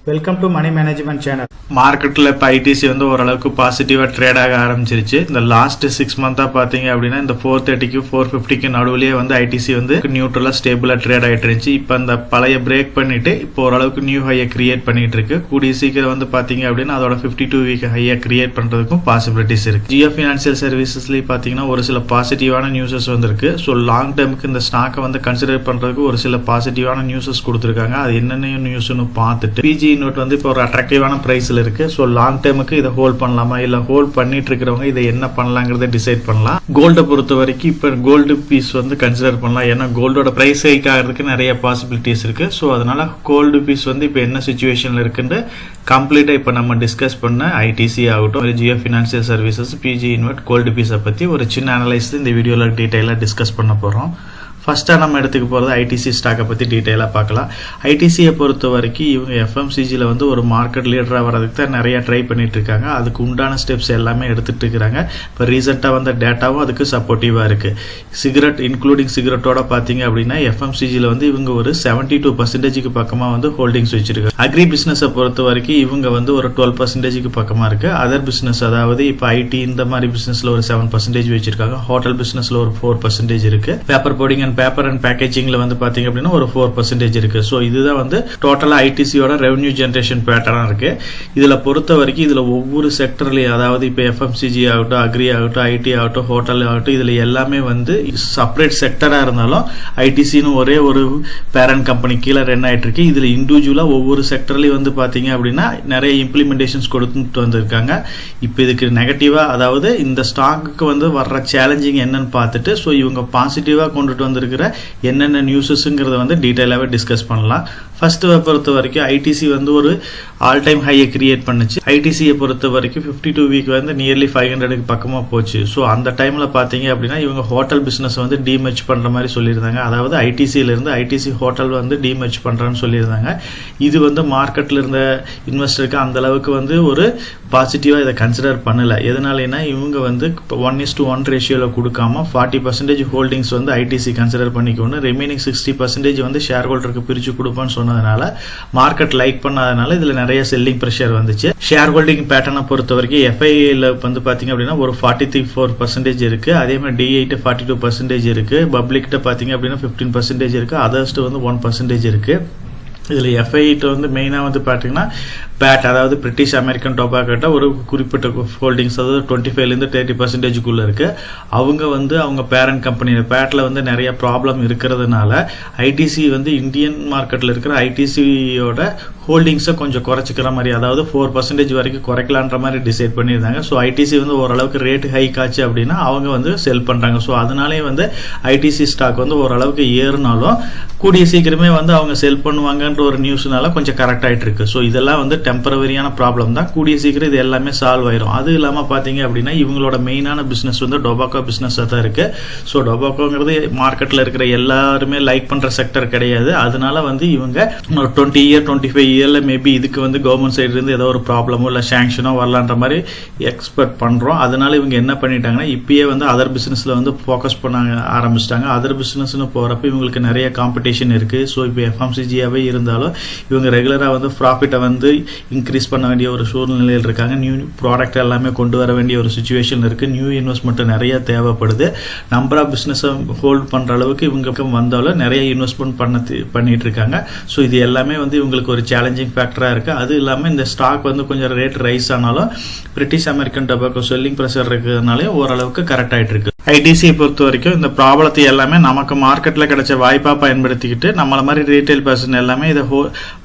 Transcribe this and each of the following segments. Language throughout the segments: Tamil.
Welcome to money management channel. மார்க்கெட்டில் இப்போ ஐடிசி வந்து ஓரளவுக்கு பாசிட்டிவாக ட்ரேட் ஆக ஆரம்பிச்சிருச்சு. இந்த லாஸ்ட் 6 மந்த்தாக பார்த்தீங்க அப்படின்னா இந்த 430 450 நடுவுலேயே வந்து ஐடிசி வந்து நியூட்ரலாக ஸ்டேபிளாக ட்ரேட் ஆகிட்டு இருந்துச்சு. இப்போ அந்த பழைய பிரேக் பண்ணிட்டு இப்போ ஓரளவுக்கு நியூ ஹையை கிரியேட் பண்ணிட்டு இருக்கு. கூடிய சீக்கிரம் வந்து பார்த்தீங்க அப்படின்னா அதோட 52 வீக் ஹையை கிரியேட் பண்ணுறதுக்கும் பாசிபிலிட்டிஸ் இருக்கு. ஜியோ ஃபினான்சியல் சர்வீசஸ்லேயும் பார்த்தீங்கன்னா ஒரு சில பாசிட்டிவான நியூஸஸ் வந்திருக்கு. ஸோ லாங் டேர்முக்கு இந்த ஸ்டாக்கை வந்து கன்சிடர் பண்ணுறதுக்கு ஒரு சில பாசிட்டிவான நியூஸஸ் கொடுத்துருக்காங்க. அது என்னென்ன நியூஸ்னு பார்த்துட்டு பிஜி நோட் வந்து இப்போ ஒரு அட்ராக்டிவான பிரைஸ்ல இருக்கு. ஸோ லாங் டேர்முக்கு இதை ஹோல்ட் பண்ணலாமா இல்ல ஹோல்ட் பண்ணிட்டு இருக்கிறவங்க இதை என்ன பண்ணலாங்கிறத டிசைட் பண்ணலாம். கோல்டை பொறுத்த வரைக்கும் இப்போ கோல்டு பீஸ் வந்து கன்சிடர் பண்ணலாம். ஏன்னா கோல்டோட பிரைஸ் ஹைக் ஆகிறதுக்கு நிறைய பாசிபிலிட்டிஸ் இருக்கு. ஸோ அதனால கோல்டு பீஸ் வந்து இப்போ என்ன சிச்சுவேஷன்ல இருக்குன்னு கம்ப்ளீட்டா இப்போ நம்ம டிஸ்கஸ் பண்ண ஐடிசி ஆகட்டும் ஜியோ ஃபினான்சியல் சர்வீசஸ் பிஜி இன்வெர்ட் கோல்டு பீஸை பத்தி ஒரு சின்ன அனலைஸ் இந்த வீடியோல டீடைலா டிஸ்கஸ் பண்ண போறோம். ஃபர்ஸ்ட்டாக நம்ம எடுத்துக்க போகிறது ஐடிசி ஸ்டாக்கை பற்றி டீட்டெயிலாக பார்க்கலாம். ஐடிசியை பொறுத்த வரைக்கும் இவங்க எஃப்எம்சிஜியில் வந்து ஒரு மார்க்கெட் லீடராக வரதுக்கு தான் நிறையா ட்ரை பண்ணிட்டு இருக்காங்க. அதுக்கு உண்டான ஸ்டெப்ஸ் எல்லாமே எடுத்துகிட்டு இருக்கிறாங்க. இப்போ ரீசெண்டாக வந்த டேட்டாவும் அதுக்கு சப்போர்ட்டிவாக இருக்குது. சிகரெட் இன்க்ளூடிங் சிகரெட்டோட பார்த்தீங்க அப்படின்னா எஃப்எம்சிஜியில் வந்து இவங்க ஒரு 72% பக்கமாக வந்து ஹோல்டிங்ஸ் வச்சிருக்காங்க. அக்ரி பிஸ்னஸை பொறுத்த வரைக்கும் இவங்க வந்து ஒரு 12% பக்கமாக இருக்குது. அதர் பிஸ்னஸ் அதாவது இப்போ ஐடி இந்த மாதிரி பிஸ்னஸில் ஒரு 7% வச்சிருக்காங்க. ஹோட்டல் பிஸ்னஸில் ஒரு 4% இருக்குது. பேப்பர் போர்டிங் பேப்பர் அண்ட் பேக்கேஜிங்ல வந்து பாத்தீங்க அப்படின்னா ஒரு 4% இருக்கு. ஸோ இதுதான் வந்து டோட்டலா ஐடிசியோட ரெவன்யூ ஜென்ரேஷன் பேட்டர்னா இருக்கு. இதுல பொறுத்த வரைக்கும் இதுல ஒவ்வொரு செக்டர்லயும் அதாவது இப்போ எஃப்எம்சிஜி ஆகட்டும் அக்ரி ஆகட்டும் ஐடி ஆகட்டும் ஹோட்டல் ஆகட்டும் இதுல எல்லாமே வந்து செப்பரேட் செக்டரா இருந்தாலும் ஐடிசின்னு ஒரே ஒரு பேரண்ட் கம்பெனி கீழே ரன் ஆயிட்டு இருக்கு. இதுல இண்டிவிஜுவலா ஒவ்வொரு செக்டர்லயும் வந்து பாத்தீங்க அப்படின்னா நிறைய இம்ப்ளிமெண்டேஷன்ஸ் கொடுத்துட்டு வந்திருக்காங்க. இப்போ இதுக்கு நெகட்டிவா அதாவது இந்த ஸ்டாக்கு வந்து வர்ற சேலஞ்சிங் என்னன்னு பார்த்துட்டு ஸோ இவங்க பாசிட்டிவா கொண்டுட்டு வந்து என்னென்ன நியூஸஸ்ங்கிறத வந்து டீடைலாவே டிஸ்கஸ் பண்ணலாம். ஃபர்ஸ்ட் பொறுத்த வரைக்கும் ஐடிசி வந்து ஒரு ஆல் டைம் ஹையை கிரியேட் பண்ணுச்சு. ஐடிசியை பொறுத்த வரைக்கும் 52 வீக் வந்து நியர்லி 500 பக்கமா போச்சு. ஸோ அந்த டைம்ல பாத்தீங்க அப்படின்னா இவங்க ஹோட்டல் பிசினஸ் வந்து டீமர்ஜ் பண்ற மாதிரி சொல்லியிருந்தாங்க. அதாவது ஐடிசியில இருந்து ஐடிசி ஹோட்டல் வந்து டீமர்ஜ் பண்றேன்னு சொல்லியிருந்தாங்க. இது வந்து மார்க்கெட்ல இருந்த இன்வெஸ்டருக்கு அந்த அளவுக்கு வந்து ஒரு பாசிட்டிவா இதை கன்சிடர் பண்ணல. எதனாலனா இவங்க வந்து 1:1 ரேஷியோல கொடுக்காம 40% ஹோல்டிங்ஸ் வந்து ஐடிசி கன்சிடர் பண்ணிக்கணும். ரிமைனிங் 60% வந்து ஷேர் ஹோல்டருக்கு பிரிச்சு கொடுப்பான்னு சொன்னதுனால மார்க்கெட் லைக் பண்ணாதனால இதுல நிறைய செல்லிங் பிரஷர் வந்துச்சு. ஷேர் ஹோல்டிங் பேட்டர்னை பொறுத்த வரைக்கும் எஃப்ஐல வந்து பாத்தீங்க அப்படின்னா ஒரு 44% இருக்கு. அதே மாதிரி டிஐட்ட 42% இருக்கு. பப்ளிக்ட்ட பாத்தீங்க அப்படின்னா 15% இருக்கு. அதர்ஸ்ட் வந்து 1% இருக்கு. இதுல எஃப்ஐட்ட வந்து மெயினா வந்து பாத்தீங்கன்னா பேட் அதாவது பிரிட்டிஷ் அமெரிக்கன் டொபாக்கோட்ட ஒரு குறிப்பிட்ட ஹோல்டிங்ஸ் அதாவது 25% 30% இருக்கு. அவங்க வந்து அவங்க பேரண்ட் கம்பெனி பேட்ல வந்து நிறைய ப்ராப்ளம் இருக்கிறதுனால ஐடிசி வந்து இந்தியன் மார்க்கெட்ல இருக்கிற ஐடிசியோட ஹோல்டிங்ஸை கொஞ்சம் குறைச்சிக்கிற மாதிரி அதாவது 4% வரைக்கும் குறைக்கலான்ற மாதிரி டிசைட் பண்ணியிருந்தாங்க. ஸோ ஐடிசி வந்து ஓரளவுக்கு ரேட் ஹைக் ஆச்சு அப்படின்னா அவங்க வந்து செல் பண்றாங்க. ஸோ அதனாலே வந்து ஐடிசி ஸ்டாக் வந்து ஓரளவுக்கு ஏறினாலும் கூடிய சீக்கிரமே வந்து அவங்க செல் பண்ணுவாங்கன்ற ஒரு நியூஸ்னால கொஞ்சம் கரெக்ட் ஆயிட்டு இருக்கு. ஸோ இதெல்லாம் வந்து டெம்பரவரியான ப்ராப்ளம் தான். கூடிய சீக்கிரம் இது எல்லாமே சால்வ் ஆயிரும். அது இல்லாம பாத்தீங்க அப்படின்னா இவங்களோட மெயினான பிசினஸ் வந்து டொபாக்கோ பிசினஸ் தான் இருக்கு. ஸோ டொபாக்கோங்கிறது மார்க்கெட்ல இருக்கிற எல்லாருமே லைக் பண்ற செக்டர் கிடையாது. அதனால வந்து இவங்க 20 இயர் 25 இயர்ல மேபி இதுக்கு வந்து கவர்மெண்ட் சைட்ல இருந்து ஏதோ ஒரு ப்ராப்ளமோ இல்ல சாங்ஷனோ வரலான்ற மாதிரி எக்ஸ்பெக்ட் பண்றோம். அதனால இவங்க என்ன பண்ணிட்டாங்கன்னா இப்பயே வந்து அதர் பிசினஸ்ல வந்து போக்கஸ் பண்ண ஆரம்பிச்சிட்டாங்க. அதர் பிசினஸ்னு போறப்ப இவங்களுக்கு நிறைய காம்படிஷன் இருக்கு. ஸோ இப்போ எஃப்எம்சிஜியாவே இருந்தாலும் இவங்க ரெகுலரா வந்து ப்ராஃபிட்டை வந்து இன்க்ரீஸ் பண்ண வேண்டிய ஒரு சூழ்நிலையில் இருக்காங்க. நியூ ப்ராடக்ட் எல்லாமே கொண்டு வர வேண்டிய ஒரு சிச்சுவேஷன் இருக்கு. நியூ இன்வெஸ்ட்மெண்ட் நிறைய தேவைப்படுது. நம்பர் ஆஃப் பிசினஸ் ஹோல்ட் பண்ற அளவுக்கு இவங்க வந்தாலும் நிறைய இன்வெஸ்ட்மெண்ட் பண்ணிட்டு இருக்காங்க. ஸோ இது எல்லாமே வந்து இவங்களுக்கு ஒரு சேலஞ்சிங் ஃபேக்டரா இருக்கு. அது இல்லாம இந்த ஸ்டாக் வந்து கொஞ்சம் ரேட் ரைஸ் ஆனாலும் British American tobacco selling pressure இருக்கிறதுனால ஓரளவுக்கு கரெக்ட் ஆயிட்டு இருக்கு. ஐடிசியை பொறுத்த வரைக்கும் இந்த ப்ராப்ளத்தை எல்லாமே நமக்கு மார்க்கெட்ல கிடைச்ச வாய்ப்பா பயன்படுத்திக்கிட்டு நம்மள மாதிரி ரீட்டைல் பர்சன் எல்லாமே இதை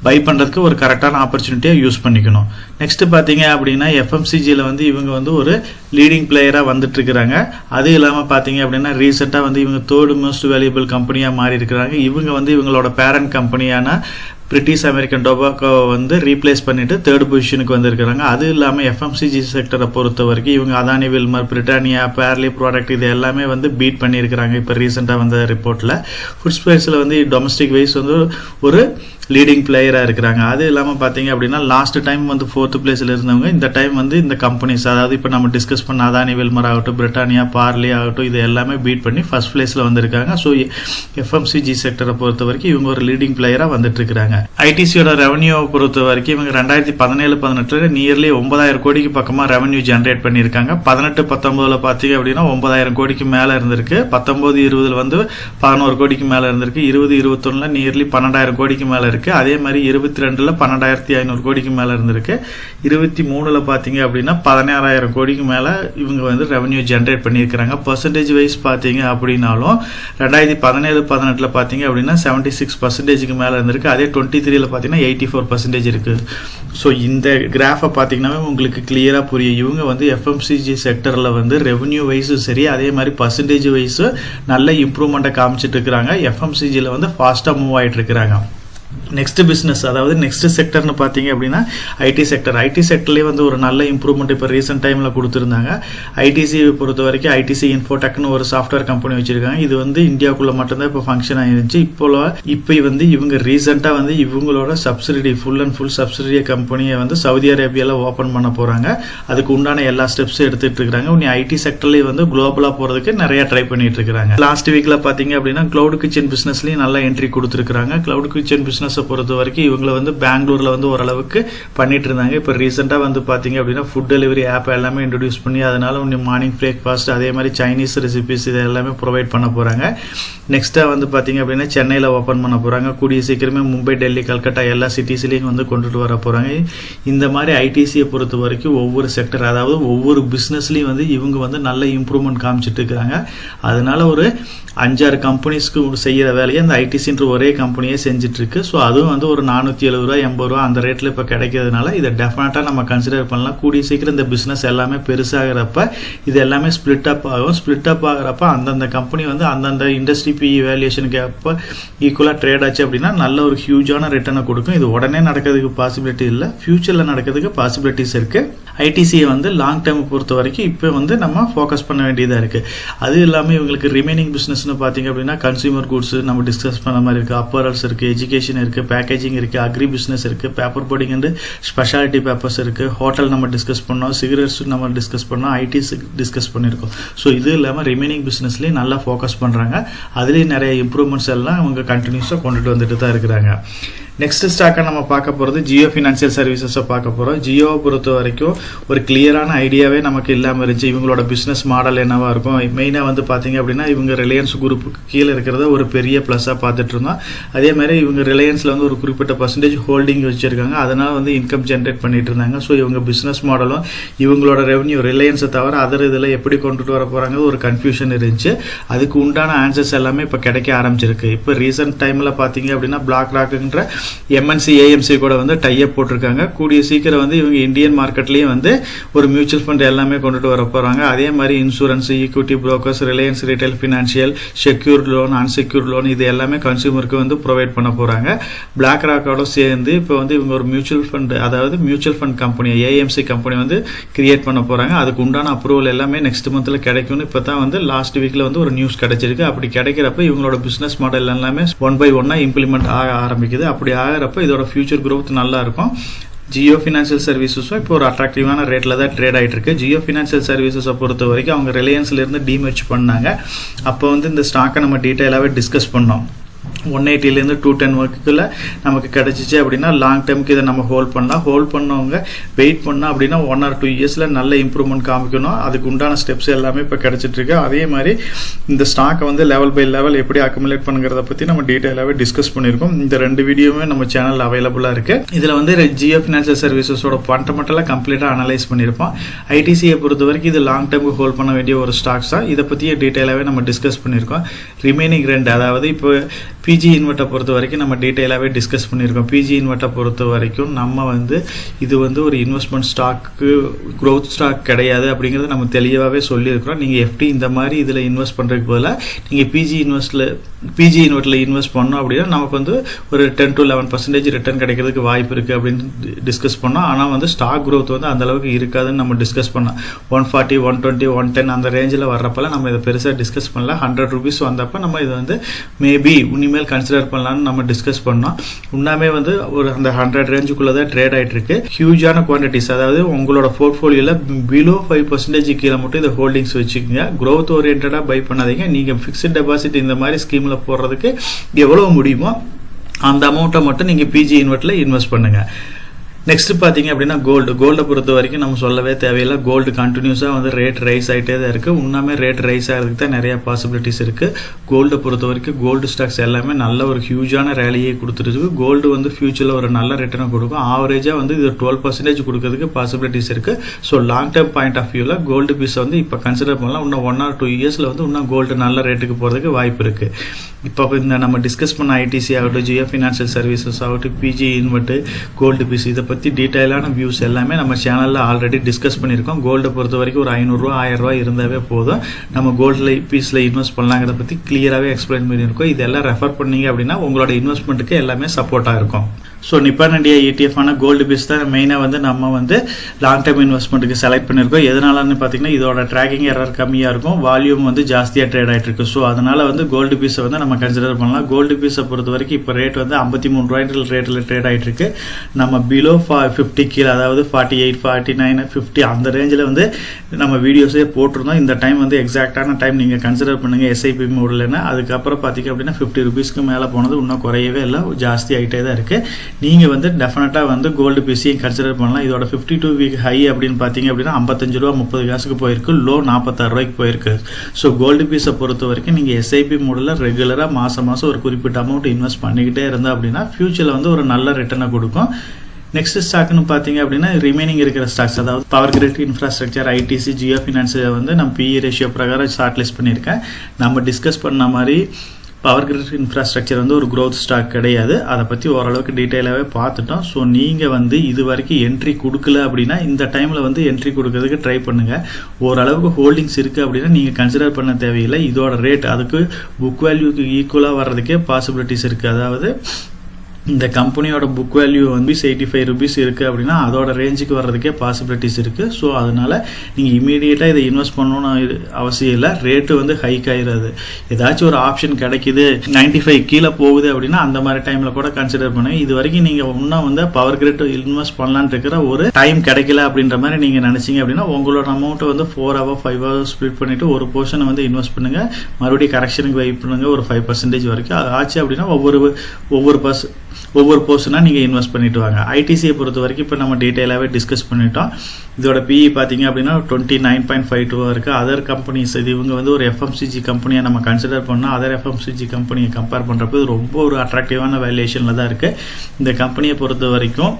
பை பண்றதுக்கு ஒரு கரெக்டான ஆப்பர்ச்சுனிட்டியா யூஸ் பண்ணிக்கணும். நெக்ஸ்ட் பாத்தீங்க அப்படின்னா எஃப்எம்சிஜில வந்து இவங்க வந்து ஒரு லீடிங் பிளேயரா வந்துட்டு இருக்கிறாங்க. அது இல்லாம பாத்தீங்க அப்படின்னா ரீசெண்டா வந்து இவங்க தேர்ட் மோஸ்ட் வேல்யூபிள் கம்பெனியா மாறி இருக்கிறாங்க. இவங்க வந்து இவங்களோட பேரண்ட் கம்பெனியான பிரிட்டிஷ் அமெரிக்கன் டொபாக்கோ வந்து ரீப்ளேஸ் பண்ணிட்டு தேர்ட் பொசிஷனுக்கு வந்திருக்காங்க. அது இல்லாம எஃப்எம்சிஜி செக்டரை பொறுத்த வரைக்கும் இவங்க Adani Wilmar Britannia barely product இது எல்லாமே வந்து பீட் பண்ணியிருக்கிறாங்க. இப்போ ரீசெண்டா வந்த ரிப்போர்ட்ல ஃபுட் ஸ்பைஸ்ல வந்து டொமஸ்டிக் வைஸ் வந்து ஒரு லீடிங் பிளேயராக இருக்கிறாங்க. அது இல்லாமல் பார்த்தீங்க அப்படின்னா லாஸ்ட் டைம் வந்து 4th பிளேஸில் இருந்தவங்க இந்த டைம் வந்து இந்த கம்பெனிஸ், அதாவது இப்போ நம்ம டிஸ்கஸ் பண்ண அதானி வெல்மர் ஆகட்டும், பிரிட்டானியா, பார்லி ஆகட்டும், இது எல்லாமே பீட் பண்ணி ஃபர்ஸ்ட் பிளேஸில் வந்திருக்காங்க. ஸோ எஃப்எம்சிஜி செக்டரை பொறுத்த வரைக்கும் இவங்க ஒரு லீடிங் பிளேயராக வந்துட்டு இருக்காங்க. ஐடிசியோட ரெவன்யூவை பொறுத்த வரைக்கும் இவங்க 2017-18 நியர்லி 9,000 கோடிக்கு பக்கமாக ரெவன்யூ ஜென்ரேட் பண்ணியிருக்காங்க. 18-19 பார்த்தீங்க அப்படின்னா 9,000 கோடிக்கு மேலே இருந்திருக்கு. 19-20 வந்து 11 கோடிக்கு மேலே இருந்திருக்கு. 20-21 நியர்லி 12,000 கோடிக்கு மேலே இருக்கு. அதே மாதிரி 22 12,500 கோடிக்கு மேலே இருந்திருக்கு. 23 பார்த்தீங்க அப்படின்னா 16,000 கோடிக்கு மேலே இவங்க வந்து ரெவன்யூ ஜென்ரேட் பண்ணியிருக்கிறாங்க. பர்சன்டேஜ் வைஸ் பார்த்தீங்க அப்படின்னாலும் 2017-18 பார்த்தீங்க அப்படின்னா 76% மேலே இருந்திருக்கு. அதே 23 பார்த்தீங்கன்னா 84% இருக்கு. ஸோ இந்த கிராஃபை பார்த்தீங்கன்னா உங்களுக்கு கிளியராக புரியும். இவங்க வந்து எஃப்எம்சிஜி செக்டரில் வந்து ரெவன்யூ வைஸும் சரி, அதே மாதிரி பர்சன்டேஜ் வைஸும் நல்ல இம்ப்ரூவ்மெண்ட்டை காமிச்சிட்டு இருக்கிறாங்க. எஃப்எம்சிஜியில் வந்து ஃபாஸ்ட்டாக மூவ் ஆகிட்டு இருக்கிறாங்க. நெக்ஸ்ட் பிஸ்னஸ், அதாவது நெக்ஸ்ட் செக்டர்னு பார்த்தீங்க அப்படின்னா ஐடி செக்டர். ஐடி செக்டர்லேயே வந்து ஒரு நல்ல இம்ப்ரூவ்மெண்ட் இப்போ ரீசெண்ட் டைமில் கொடுத்துருந்தாங்க. ஐடிசி பொறுத்த வரைக்கும் ஐடிசி இன்ஃபோடெக்னு ஒரு சாஃப்ட்வேர் கம்பெனி வச்சிருக்காங்க. இது வந்து இந்தியாவுக்குள்ள மட்டும்தான் இப்போ ஃபங்க்ஷன் ஆயிருந்துச்சு. இப்போ வந்து இவங்க ரீசெண்டாக வந்து இவங்களோட subsidy full and full subsidy கம்பெனியை வந்து சவுதி அரேபியாவில் ஓப்பன் பண்ண போகிறாங்க. அதுக்கு உண்டான எல்லா ஸ்டெப்ஸும் எடுத்துட்டு இருக்காங்க. இன்னும் ஐடி செக்டர்லேயே வந்து குளோபலாக போகிறதுக்கு நிறைய ட்ரை பண்ணிட்டு இருக்காங்க. லாஸ்ட் வீக்கில் பார்த்தீங்க அப்படின்னா கிளவுட் கிச்சன் பிஸ்னஸ்லேயும் நல்ல என்ட்ரி கொடுத்துருக்காங்க. கிளவுட் கிச்சன் பிஸ்னஸை பொறுத்த வரைக்கும் இவங்களை வந்து பெங்களூர்ல வந்து ஓரளவுக்கு பண்ணிட்டு இருந்தாங்க. இப்போ ரீசெண்டாக வந்து பார்த்தீங்க அப்படின்னா ஃபுட் டெலிவரி ஆப் எல்லாமே இன்ட்ரடியூஸ் பண்ணி அதனால மார்னிங் பிரேக்ஃபாஸ்ட், அதே மாதிரி சைனீஸ் ரெசிபிஸ் இது எல்லாமே ப்ரொவைட் பண்ண போகிறாங்க. நெக்ஸ்ட்டாக வந்து பார்த்தீங்க அப்படின்னா சென்னையில் ஓப்பன் பண்ண போகிறாங்க. கூடிய சீக்கிரமே மும்பை, டெல்லி, கல்கட்டா எல்லா சிட்டிஸ்லேயும் வந்து கொண்டுட்டு வர போகிறாங்க. இந்த மாதிரி ஐடிசியை பொறுத்த வரைக்கும் ஒவ்வொரு செக்டர், அதாவது ஒவ்வொரு பிஸ்னஸ்லையும் வந்து இவங்க வந்து நல்ல இம்ப்ரூவ்மெண்ட் காமிச்சிட்டு இருக்கிறாங்க. அதனால ஒரு 5-6 கம்பெனிஸ்க்கு செய்கிற வேலையை அந்த ஐடிசின்ற ஒரே கம்பெனியே செஞ்சுட்டு இருக்கு. ஸோ அதுவும் வந்து ஒரு 470 ரூபா 80 ரூபா அந்த ரேட்டில் இப்போ கிடைக்கிறதுனால இதை டெஃபினட்டாக நம்ம கன்சிடர் பண்ணலாம். கூடிய சீக்கிரம் இந்த பிஸ்னஸ் எல்லாமே பெருசாகிறப்ப இது எல்லாமே ஸ்பிளிட் அப் ஆகும். ஸ்பிளிட் அப் ஆகிறப்ப அந்தந்த கம்பெனி வந்து அந்தந்த இண்டஸ்ட்ரி பிஇ வேல்யூஷனுக்கு அப்போ ஈக்குவலாக ட்ரேட் ஆச்சு அப்படின்னா நல்ல ஒரு ஹியூஜான ரிட்டர்னை கொடுக்கும். இது உடனே நடக்கிறதுக்கு பாசிபிலிட்டி இல்லை, ஃபியூச்சரில் நடக்கிறதுக்கு பாசிபிலிட்டிஸ் இருக்கு. ஐடிசியை வந்து லாங் டேர்ம் பொறுத்த வரைக்கும் இப்போ வந்து நம்ம ஃபோக்கஸ் பண்ண வேண்டியதாக இருக்கு. அது இல்லாமல் இவங்களுக்கு ரிமைனிங் பிஸ்னஸ்னு பார்த்தீங்க அப்படின்னா கன்சியூமர் குட்ஸ் நம்ம டிஸ்கஸ் பண்ண மாதிரி இருக்கு, அப்பரல்ஸ் இருக்கு, எஜுகேஷன் இருக்கு, பேக்கேஜிங் இருக்கு, அக்ரி பிஸ்னஸ் இருக்கு, paper boarding and speciality papers இருக்கு, ஹோட்டல் நம்ம டிஸ்கஸ் பண்ணோம், சிகரெட்ஸ் நம்ம டிஸ்கஸ் பண்ணோம், ஐடி டிஸ்கஸ் பண்ணியிருக்கோம். ஸோ இது இல்லாமல் ரிமைனிங் பிஸ்னஸ்லேயும் நல்லா ஃபோக்கஸ் பண்ணுறாங்க. அதுலேயும் நிறைய இம்ப்ரூவ்மெண்ட்ஸ் எல்லாம் அவங்க கண்டினியூஸாக கொண்டுட்டு வந்துட்டு தான் இருக்கிறாங்க. நெக்ஸ்ட் ஸ்டாக்கை நம்ம பார்க்க போகிறது ஜியோ ஃபினான்ஷியல் சர்வீசஸை பார்க்க போகிறோம். ஜியோவை பொறுத்த வரைக்கும் ஒரு கிளியரான ஐடியாவே நமக்கு இல்லாமல் இருந்துச்சு. இவங்களோட பிஸ்னஸ் மாடல் என்னவா இருக்கும், மெயினாக வந்து பார்த்தீங்க அப்படின்னா இவங்க ரிலையன்ஸ் குரூப்புக்கு கீழே இருக்கிறத ஒரு பெரிய ப்ளஸ்ஸாக பார்த்துட்டு இருந்தோம். அதே மாதிரி இவங்க ரிலையன்ஸில் வந்து ஒரு குறிப்பிட்ட பர்சன்டேஜ் ஹோல்டிங் வச்சுருக்காங்க, அதனால் வந்து இன்கம் ஜென்ரேட் பண்ணிட்டு இருந்தாங்க. ஸோ இவங்க பிஸ்னஸ் மாடலும் இவங்களோட ரெவன்யூ ரிலையன்ஸை தவிர அதர் இதில் எப்படி கொண்டுட்டு வர போகிறாங்க ஒரு கன்ஃபியூஷன் இருந்துச்சு. அதுக்கு உண்டான ஆன்சர்ஸ் எல்லாமே இப்போ கிடைக்க ஆரம்பிச்சிருக்கு. இப்போ ரீசெண்ட் டைமில் பார்த்தீங்க அப்படின்னா பிளாக் ராக்குன்ற எம்என்சி ஏஎம்சி கூட வந்து டைப் போட்டிருக்காங்க. கூடிய சீக்கிரம் வந்து இவங்க இந்தியன் மார்க்கெட்லேயும் வந்து ஒரு மியூச்சுவல் ஃபண்ட் எல்லாமே கொண்டுட்டு வர போகிறாங்க. அதே மாதிரி insurance, equity brokers, Reliance retail financial, secured loan, unsecured loan இது எல்லாமே கன்சியூமருக்கு வந்து ப்ரொவைட் பண்ண போகிறாங்க. பிளாக் ராக்கோட சேர்ந்து இப்போ வந்து இவங்க ஒரு மியூச்சுவல் ஃபண்ட், அதாவது mutual fund company AMC company வந்து கிரியேட் பண்ண போகிறாங்க. அதுக்கு உண்டான அப்ரூவல் எல்லாமே நெக்ஸ்ட் மந்த்தில் கிடைக்கும்னு இப்போ தான் வந்து லாஸ்ட் வீக்கில் வந்து ஒரு நியூஸ் கிடைச்சிருக்கு. அப்படி கிடைக்கிறப்ப இவங்களோட பிஸ்னஸ் மாடல் எல்லாமே ஒன் பை ஒன்னாக இம்ப்ளிமெண்ட் ஆக ஆரம்பிக்குது. அப்படி ஆகிறப்ப இதோட ஃபியூச்சர் growth நல்லா இருக்கும். ஜியோ ஃபினான்ஷியல் சர்வீசஸும் இப்போ ஒரு அட்ராக்டிவான ரேட்டில் தான் ட்ரேட் ஆகிட்டு இருக்கு. ஜியோ ஃபினான்ஷியல் சர்வீசஸை பொறுத்த வரைக்கும் அவங்க ரிலையன்ஸ்லேருந்து டீமர்ஜ் பண்ணாங்க. அப்போ வந்து இந்த ஸ்டாக்கை நம்ம டீட்டெயிலாகவே டிஸ்கஸ் பண்ணோம். 180 210 வரைக்குள்ள நமக்கு கிடைச்சிச்சு அப்படின்னா லாங் டைமுக்கு இதை நம்ம ஹோல்ட் பண்ணலாம். ஹோல்ட் பண்ணவங்க வெயிட் பண்ணால் அப்படின்னா 1 or 2 இயர்ஸில் நல்ல இம்ப்ரூவ்மெண்ட் காமிக்கணும். அதுக்கு உண்டான ஸ்டெப்ஸ் எல்லாமே இப்போ கிடைச்சிட்டு இருக்கு. அதே மாதிரி இந்த ஸ்டாக்கை வந்து லெவல் பை லெவல் எப்படி அக்குமுலேட் பண்ணுங்கிறத பற்றி நம்ம டீட்டெயிலாகவே டிஸ்கஸ் பண்ணியிருக்கோம். இந்த 2 வீடியோவுமே நம்ம சேனலில் அவைலபிளாக இருக்கு. இதில் வந்து ஜியோ ஃபினான்ஷியல் சர்வீசஸோட ஃபண்டமெண்டலாக கம்ப்ளீட்டாக அனலைஸ் பண்ணியிருப்போம். ஐடிசியை பொறுத்த வரைக்கும் இது லாங் டைமுக்கு ஹோல்ட் பண்ண வேண்டிய ஒரு ஸ்டாக்ஸ் தான். இதை பற்றியே டீட்டெயிலாகவே நம்ம டிஸ்கஸ் பண்ணியிருக்கோம். ரிமைனிங் 2, அதாவது இப்போ பிஜி இன்வெர்ட்டை பொறுத்த வரைக்கும் நம்ம டீட்டெயிலாகவே டிஸ்கஸ் பண்ணியிருக்கோம். பிஜி இன்வெர்ட்டை பொறுத்த வரைக்கும் நம்ம வந்து இது வந்து ஒரு இன்வெஸ்ட்மெண்ட் ஸ்டாக்கு, க்ரோத் ஸ்டாக் கிடையாது அப்படிங்கிறத நம்ம தெளிவாகவே சொல்லியிருக்கிறோம். நீங்கள் எஃப்டி இந்த மாதிரி இதில் இன்வெஸ்ட் பண்ணுறதுக்கு பதிலாக நீங்கள் பிஜி இன்வெர்ட்டில் இன்வெஸ்ட் பண்ணோம் அப்படின்னா நமக்கு வந்து ஒரு 10 to 11% ரிட்டர்ன் கிடைக்கிறதுக்கு வாய்ப்பு இருக்குது அப்படின்னு டிஸ்கஸ் பண்ணோம். ஆனால் வந்து ஸ்டாக் க்ரோத் வந்து அந்தளவுக்கு இருக்காதுன்னு நம்ம டிஸ்கஸ் பண்ணோம். 140, 120, 110 அந்த ரேஞ்சில் வர்றப்பெல்லாம் நம்ம இதை பெருசாக டிஸ்கஸ் பண்ணல. 100 rupees வந்தப்போ நம்ம இதை வந்து மேபி இனிமேல் கன்சிடர் பண்ணலாம்னு நம்ம டிஸ்கஸ் பண்ணோம். உண்மையாவே வந்து ஒரு அந்த 100 ரேஞ்சுக்குள்ள தான் ட்ரேட் ஆயிட்டு இருக்கு. ஹியூஜான குவான்டிட்டிஸ், அதாவது உங்களோட போர்ட்ஃபோலியோல பிலோ 5% கீழே மட்டும் இந்த ஹோல்டிங்ஸ் வச்சுக்கோங்க. growth ஓரியன்டா பை பண்ணாதீங்க. நீங்க ஃபிக்ஸ்ட் டெபாசிட் இந்த மாதிரி ஸ்கீம்ல போடுறதுக்கு எவ்வளவு முடியுமோ அந்த அமௌண்ட்டை மட்டும் நீங்க பிஜி இன்வெர்ட்ல இன்வெஸ்ட் பண்ணுங்க. நெக்ஸ்ட் பாத்தீங்க அப்படின்னா கோல்டை பொறுத்த வரைக்கும் நம்ம சொல்லவே தேவையில்லை. கோல்டு கண்டினியூஸா வந்து ரேட் ரைஸ் ஆகிட்டே தான் இருக்கு. உண்மையுமே ரேட் ரைஸ் ஆகிறதுக்கு தான் நிறைய பாசிபிலிட்டிஸ் இருக்கு. கோல்டை பொறுத்த வரைக்கும் கோல்டு ஸ்டாக்ஸ் எல்லாமே நல்ல ஒரு ஹியூஜான ரேலியை கொடுத்துருக்கு. கோல்டு வந்து ஃபியூச்சர்ல ஒரு நல்ல ரிட்டர்னை கொடுக்கும். ஆவரேஜா வந்து இது 12% கொடுக்கறதுக்கு பாசிபிலிட்டிஸ் இருக்கு. So long term point of வியூல கோல்டு பீஸ் வந்து இப்போ கன்சிடர் பண்ணலாம். இன்னும் 1 or 2 இயர்ஸ்ல வந்து இன்னும் கோல்டு நல்ல ரேட்டுக்கு போறதுக்கு வாய்ப்பு இருக்கு. இப்போ இந்த நம்ம டிஸ்கஸ் பண்ண ஐடிசி ஆகட்டும், ஜியோ ஃபினான்ஷியல் சர்வீசஸ் ஆகட்டும், பிஜி இன்வெர்ட், கோல்டு பீஸ், இதை பத்தி டீடைலான வியூஸ் எல்லாமே நம்ம சேனல்ல ஆல்ரெடி டிஸ்கஸ் பண்ணியிருக்கோம். கோல்டை பொறுத்த வரைக்கும் ஒரு 500 ரூபா 1000 ரூபாய் இருந்தாவே போதும், நம்ம கோல்டு பீஸ்ல இன்வெஸ்ட் பண்ணலாங்கிறத பத்தி கிளியராகவே எக்ஸ்பிளைன் பண்ணியிருக்கோம். இதெல்லாம் ரெஃபர் பண்ணீங்க அப்படின்னா உங்களோட இன்வெஸ்ட்மெண்ட்டுக்கு எல்லாமே சப்போர்ட்டா இருக்கும். ஸோ நிப்பான் இண்டியா ETF ஆன கோல்டு பீஸ் தான் மெயினாக வந்து நம்ம வந்து லாங் டேர்ம் இன்வெஸ்ட்மெண்ட்டுக்கு செலக்ட் பண்ணியிருக்கோம். எதனாலன்னு பார்த்தீங்கன்னா இதோட ட்ராக்கிங் எரர் கம்மியாக இருக்கும், வால்யூம் வந்து ஜாஸ்தியாக ட்ரேட் ஆகிட்டு இருக்கு. ஸோ அதனால வந்து கோல்டு பீஸை வந்து நம்ம கன்சிடர் பண்ணலாம். கோல்டு பீஸை பொறுத்த வரைக்கும் இப்போ ரேட் வந்து 53 ரூபாய் ரேட்டில் ட்ரேட் ஆகிட்டு இருக்கு. நம்ம பிலோ 50 கீழே, அதாவது 48, 49, 50 அந்த ரேஞ்சில் வந்து நம்ம வீடியோஸே போட்டிருந்தோம். இந்த டைம் வந்து எக்ஸாக்டான டைம் நீங்கள் கன்சிடர் பண்ணுங்க SIP மோட்லன்னா. அதுக்கப்புறம் பார்த்தீங்க அப்படின்னா 50 ரூபீஸ்க்கு மேலே போனது இன்னும் குறையவே இல்லை, ஜாஸ்தி ஆகிட்டே தான் இருக்கு. நீங்க வந்து டெஃபினட்டா வந்து கோல்டு பீஸையும் கன்சிடர் பண்ணலாம். இதோட 52 வீக் ஹை அப்படின்னு பாத்தீங்க அப்படின்னா 55 ரூபா 30 காசுக்கு போயிருக்கு, லோ 46 ரூபாய்க்கு போயிருக்கு. ஸோ கோல்டு பீஸை பொறுத்த வரைக்கும் நீங்க SIP மோட்ல ரெகுலரா மாசம் ஒரு குறிப்பிட்ட அமௌண்ட் இன்வெஸ்ட் பண்ணிக்கிட்டே இருந்தா அப்படின்னா ஃபியூச்சர்ல வந்து ஒரு நல்ல ரிட்டர்னை கொடுக்கும். நெக்ஸ்ட் ஸ்டாக்னு பாத்தீங்க அப்படின்னா ரிமைனிங் இருக்கிற ஸ்டாக்ஸ், அதாவது power grid, infrastructure, ITC, Jio finance வந்து நம்ம PE ரேஷியோ பிரகாரம் ஷார்ட் லிஸ்ட் பண்ணியிருக்கேன். நம்ம டிஸ்கஸ் பண்ண மாதிரி பவர் கிரிட் இன்ஃப்ராஸ்ட்ரக்சர் வந்து ஒரு growth ஸ்டாக் கிடையாது. அதை பற்றி ஓரளவுக்கு டீட்டெயிலாகவே பார்த்துட்டோம். ஸோ நீங்கள் வந்து இது வரைக்கும் என்ட்ரி கொடுக்கல அப்படின்னா இந்த டைமில் வந்து என்ட்ரி கொடுக்கறதுக்கு ட்ரை பண்ணுங்கள். ஓரளவுக்கு ஹோல்டிங்ஸ் இருக்குது அப்படின்னா நீங்கள் கன்சிடர் பண்ண தேவையில்லை. இதோட ரேட் அதுக்கு புக் வேல்யூக்கு ஈக்குவலாக வர்றதுக்கே பாசிபிலிட்டிஸ் இருக்குது. அதாவது இந்த கம்பெனியோட புக் வேல்யூ வந்து 85 ரூபீஸ் இருக்கு அப்படின்னா அதோட ரேஞ்சுக்கு வர்றதுக்கே பாசிபிலிட்டிஸ் இருக்கு. ஸோ அதனால நீங்க இமீடியட்டா இதை இன்வெஸ்ட் பண்ணணும்னு அவசியம் இல்லை. ரேட்டு வந்து ஹைக் ஆயிடாது. ஏதாச்சும் ஒரு ஆப்ஷன் கிடைக்குது 95 கீழே போகுது அப்படின்னா அந்த மாதிரி டைம்ல கூட கன்சிடர் பண்ணுங்க. இது வரைக்கும் நீங்க இன்னும் வந்து பவர் கிரிட் இன்வெஸ்ட் பண்ணலான்னு இருக்கிற ஒரு டைம் கிடைக்கல அப்படின்ற மாதிரி நீங்க நினைச்சீங்க அப்படின்னா உங்களோட அமௌண்ட் வந்து 4 hour 5 hours ஸ்பிளிட் பண்ணிட்டு ஒரு போர்ஷனை வந்து இன்வெஸ்ட் பண்ணுங்க. மறுபடியும் கரெக்ஷனுக்கு வெயிட் பண்ணுங்க ஒரு 5% வரைக்கும். அது ஆச்சு அப்படின்னா ஒவ்வொரு போர்ஷனாக நீங்கள் இன்வெஸ்ட் பண்ணிட்டு வாங்க. ஐடிசியை பொறுத்த வரைக்கும் இப்போ நம்ம டீட்டெயிலாகவே டிஸ்கஸ் பண்ணிட்டோம். இதோட PE பார்த்தீங்க அப்படின்னா 29.52 இருக்குது. அதர் கம்பெனிஸ், இது இவங்க வந்து ஒரு FMCG கம்பெனியை நம்ம கன்சிடர் பண்ணால் அதர் FMCG கம்பெனியை கம்பேர் பண்ணுறப்போ இது ரொம்ப ஒரு அட்ராக்டிவான வேல்யூஷனில் தான் இருக்குது. இந்த கம்பெனியை பொறுத்த வரைக்கும்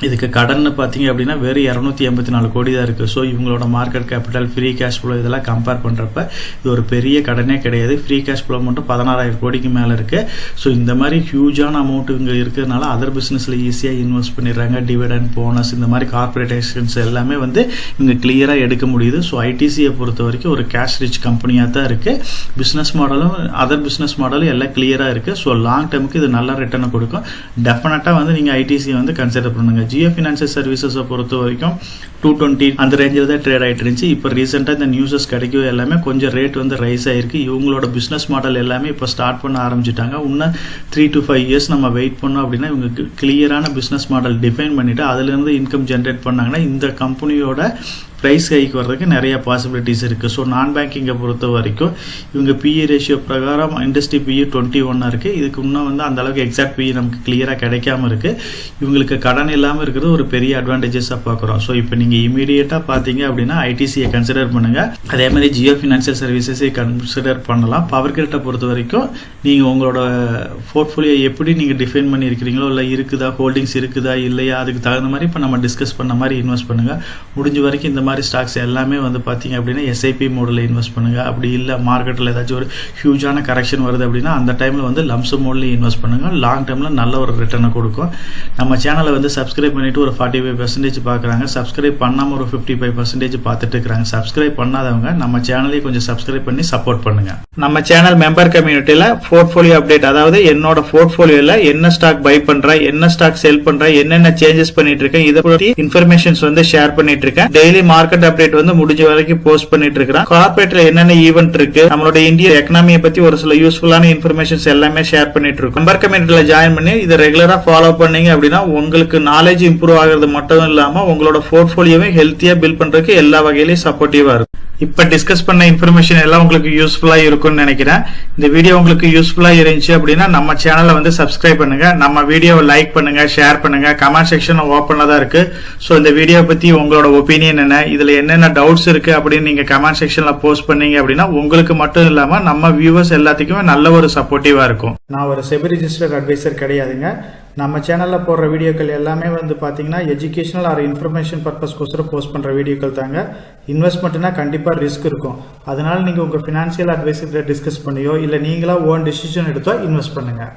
இதுக்கு கடன் பார்த்தீங்க அப்படின்னா வெறும் 284 கோடி தான் இருக்குது. ஸோ இவங்களோட market capital, free cash flow இதெல்லாம் கம்பேர் பண்ணுறப்ப இது ஒரு பெரிய கடனே கிடையாது. ஃப்ரீ கேஷ் ஃப்ளோ மட்டும் 16,000 கோடிக்கு மேலே இருக்குது. ஸோ இந்த மாதிரி ஹியூஜான அமௌண்ட் இங்கே இருக்கிறதுனால அதர் பிஸ்னஸில் ஈஸியாக இன்வெஸ்ட் பண்ணிடுறாங்க. டிவிடெண்ட், போனஸ் இந்த மாதிரி கார்பரேட்டேஷன்ஸ் எல்லாமே வந்து இங்கே கிளியராக எடுக்க முடியுது. ஸோ ஐடிசியை பொறுத்த வரைக்கும் ஒரு கேஷ் ரிச் கம்பெனியாக தான் இருக்குது. பிஸ்னஸ் மாடலும் அதர் பிஸ்னஸ் மாடலும் எல்லாம் கிளியராக இருக்குது. ஸோ லாங் டேர்முக்கு இது நல்ல ரிட்டர்னை கொடுக்கும். டெஃபினட்டாக வந்து நீங்கள் ஐடிசியை வந்து கன்சிடர் பண்ணுங்கள். ஜியோ ஃபினான்ஷியல் சர்வீசஸை பொறுத்த வரைக்கும் 220 அந்த ரேஞ்சில் தான் ட்ரேட் ஆகிட்டு இருந்துச்சு. இப்போ ரீசெண்டாக இந்த நியூஸஸ் கிடைக்கும் எல்லாமே கொஞ்சம் ரேட் வந்து ரைஸ் ஆகிருக்கு. இவங்களோட பிஸ்னஸ் மாடல் எல்லாமே இப்போ ஸ்டார்ட் பண்ண ஆரம்பிச்சிட்டாங்க. இன்னும் 3 to 5 years நம்ம வெயிட் பண்ணோம் அப்படின்னா இவங்க கிளியரான பிஸ்னஸ் மாடல் டிஃபைன் பண்ணிட்டு அதுலேருந்து இன்கம் ஜென்ரேட் பண்ணாங்கன்னா இந்த கம்பெனியோட ப்ரைஸ் ஹைக்கு வர்றதுக்கு நிறைய பாசிபிலிட்டிஸ் இருக்குது. ஸோ நான் பேங்கிங்கை பொறுத்த வரைக்கும் இவங்க PE ரேஷியோ பிரகாரம் இண்டஸ்ட்ரி PE 21 இருக்குது. இதுக்கு இன்னும் வந்து அந்த அளவுக்கு எக்ஸாக்ட் PE நமக்கு கிளியராக கிடைக்காம இருக்குது. இவங்களுக்கு கடன் இல்லாமல் இருக்கிறது ஒரு பெரிய அட்வான்டேஜஸாக பார்க்குறோம். ஸோ இப்போ நீங்கள் இமீடியட்டாக பார்த்தீங்க அப்படின்னா ஐடிசியை கன்சிடர் பண்ணுங்கள். அதே மாதிரி ஜியோ ஃபினான்ஷியல் சர்வீசஸை கன்சிடர் பண்ணலாம். பவர் கிரிட்டை பொறுத்த வரைக்கும் நீங்கள் உங்களோட போர்ட்ஃபோலியோ எப்படி நீங்கள் டிஃபைன் பண்ணியிருக்கிறீங்களோ இல்லை இருக்குதா, ஹோல்டிங்ஸ் இருக்குதா இல்லையா, அதுக்கு தகுந்த மாதிரி இப்போ நம்ம டிஸ்கஸ் பண்ண மாதிரி இன்வெஸ்ட் பண்ணுங்கள். முடிஞ்ச வரைக்கும் இந்த மாதிரி ஸ்டாக்ஸ் எல்லாமே வந்து பார்த்தீங்க அப்படின்னா SIP மோடில் இன்வெஸ்ட் பண்ணுங்க. அப்படி இல்லை மார்க்கெட்டில் ஏதாச்சும் ஒரு ஹியூஜான கரெக்ஷன் வருது அப்படின்னா அந்த டைமில் வந்து லம்சம் மோடில் இன்வெஸ்ட் பண்ணுங்க. லாங் டைமில் நல்ல ஒரு ரிட்டர்னை கொடுக்கும். நம்ம சேனலை வந்து சப்ஸ்கிரைப் பண்ணிட்டு ஒரு 45% பார்க்குறாங்க. சப்ஸ்கிரைப் பண்ணாமல் ஒரு 55% பார்த்துட்டு இருக்கிறாங்க. சப்ஸ்கிரைப் பண்ணாதவங்க நம்ம சேனலையும் கொஞ்சம் சப்ஸ்கிரைப் பண்ணி சப்போர்ட் பண்ணுங்க. நம்ம சேனல் மெம்பர் கம்யூனிட்டியில் போர்ட்ஃபோலியோ அப்டேட், அதாவது என்னோட போர்ட்ஃபோலியோல என்ன ஸ்டாக் பை பண்றேன், என்ன ஸ்டாக் செல் பண்றேன், என்னென்ன சேஞ்சஸ் பண்ணிட்டு இருக்கேன், இதை பத்தி இன்ஃபர்மேஷன்ஸ் வந்து ஷேர் பண்ணிட்டு இருக்கேன். டெய்லி மார்க்கெட் அப்டேட் வந்து முடிஞ்ச வரைக்கும் போஸ்ட் பண்ணிட்டு இருக்கிறேன். கார்பரேட்ல என்னென்ன ஈவென்ட் இருக்கு, நம்மளோட இந்திய எக்கனாமியை பத்தி ஒரு சில யூஸ்ஃபுல்லான இன்ஃபர்மேஷன்ஸ் எல்லாமே ஷேர் பண்ணிட்டு இருக்கோம். மெம்பர் கம்யூனிட்டில ஜாயின் பண்ணி இதை ரெகுலரா ஃபாலோ பண்ணீங்க அப்படின்னா உங்களுக்கு நாலேஜ் இம்ப்ரூவ் ஆகிறது மட்டும் இல்லாம உங்களோட போர்ட்போலியோவை ஹெல்த்தியா பில்ட் பண்றதுக்கு எல்லா வகையிலும் சப்போர்ட்டிவா இருக்கும். இப்ப டிஸ்கஸ் பண்ண இன்ஃபர்மேஷன் எல்லாம் உங்களுக்கு யூஸ்ஃபுல்லா இருக்கும்னு நினைக்கிறேன். இந்த வீடியோ உங்களுக்கு யூஸ்ஃபுல்லா இருந்துச்சு அப்படின்னா நம்ம சேனலை வந்து சப்ஸ்கிரைப் பண்ணுங்க, நம்ம வீடியோவை லைக் பண்ணுங்க, ஷேர் பண்ணுங்க. கமெண்ட் செக்ஷன் ஓப்பன்ல தான் இருக்கு. சோ இந்த வீடியோ பத்தி உங்களோட ஒப்பீனியன் என்ன, இதுல என்னென்ன டவுட்ஸ் இருக்கு அப்படின்னு நீங்க கமெண்ட் செக்ஷன்ல போஸ்ட் பண்ணீங்க அப்படின்னா உங்களுக்கு மட்டும் இல்லாம நம்ம வியூவர்ஸ் எல்லாத்துக்குமே நல்ல ஒரு சப்போர்ட்டிவா இருக்கும். நான் ஒரு செபி ரிஜிஸ்டர்ட் அட்வைசர் கிடையாதுங்க. நம்ம சேனலில் போடுற வீடியோக்கள் எல்லாமே வந்து பார்த்தீங்கன்னா எஜுகேஷனல் ஆர் இன்ஃபர்மேஷன் பர்பஸ்க்கோசரம் போஸ்ட் பண்ணுற வீடியோக்கள் தாங்க. இன்வெஸ்ட்மெண்ட்னா கண்டிப்பாக ரிஸ்க் இருக்கும். அதனால நீங்கள் உங்கள் ஃபினான்ஷியல் அட்வைசர்கிட்ட டிஸ்கஸ் பண்ணியோ இல்லை நீங்களா ஓன் டிசிஷன் எடுத்தோ இன்வெஸ்ட் பண்ணுங்கள்.